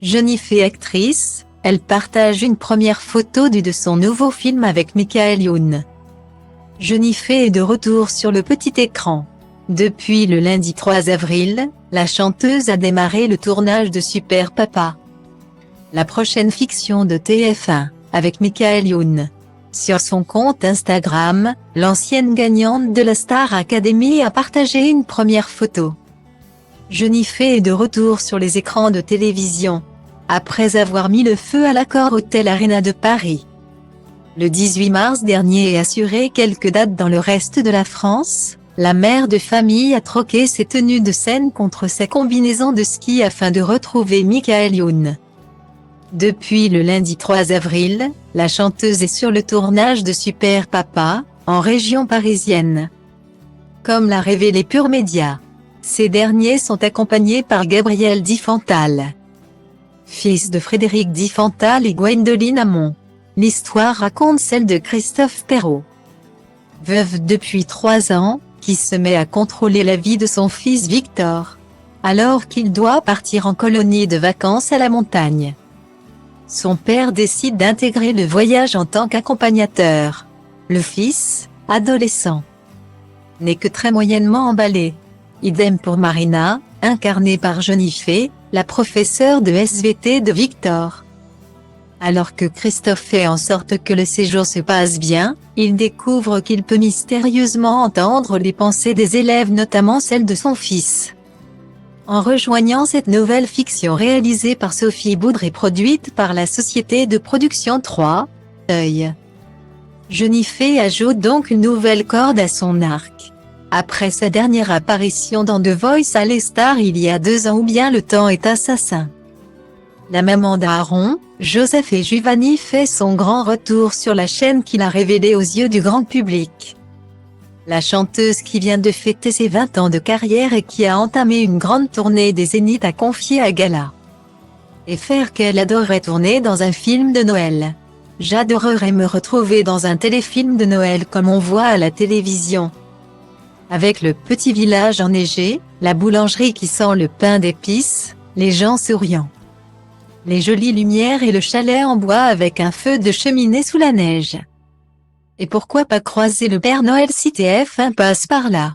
Jeune fille actrice, elle partage une première photo de son nouveau film avec Michael Youn. Jennifer est de retour sur le petit écran. Depuis le lundi 3 avril, la chanteuse a démarré le tournage de Super Papa, la prochaine fiction de TF1, avec Michael Youn. Sur son compte Instagram, l'ancienne gagnante de la Star Academy a partagé une première photo. Jennifer est de retour sur les écrans de télévision, après avoir mis le feu à l'Accor Hotel Arena de Paris le 18 mars dernier et assuré quelques dates dans le reste de la France. La mère de famille a troqué ses tenues de scène contre sa combinaison de ski afin de retrouver Michael Youn. Depuis le lundi 3 avril, la chanteuse est sur le tournage de Super Papa, en région parisienne. Comme l'a révélé Pure Média, ces derniers sont accompagnés par Gabriel Di Fantal, fils de Frédéric Di Fantal et Gwendoline Amon. L'histoire raconte celle de Christophe Perrault, veuve depuis 3 ans, qui se met à contrôler la vie de son fils Victor, alors qu'il doit partir en colonie de vacances à la montagne. Son père décide d'intégrer le voyage en tant qu'accompagnateur. Le fils, adolescent, n'est que très moyennement emballé. Idem pour Marina, incarnée par Jennifer, la professeure de SVT de Victor. Alors que Christophe fait en sorte que le séjour se passe bien, il découvre qu'il peut mystérieusement entendre les pensées des élèves, notamment celles de son fils. En rejoignant cette nouvelle fiction réalisée par Sophie Boudre et produite par la société de production 3 Œil, Jennifer ajoute donc une nouvelle corde à son arc. Après sa dernière apparition dans The Voice à l'Star il y a 2 ans ou bien Le Temps est assassin. La maman d'Aaron, Joseph et Giovanni fait son grand retour sur la chaîne qu'il a révélée aux yeux du grand public. La chanteuse qui vient de fêter ses 20 ans de carrière et qui a entamé une grande tournée des Zéniths a confié à Gala et faire qu'elle adorerait tourner dans un film de Noël. J'adorerais me retrouver dans un téléfilm de Noël comme on voit à la télévision. Avec le petit village enneigé, la boulangerie qui sent le pain d'épices, les gens souriants, les jolies lumières et le chalet en bois avec un feu de cheminée sous la neige. Et pourquoi pas croiser le Père Noël si TF1 passe par là?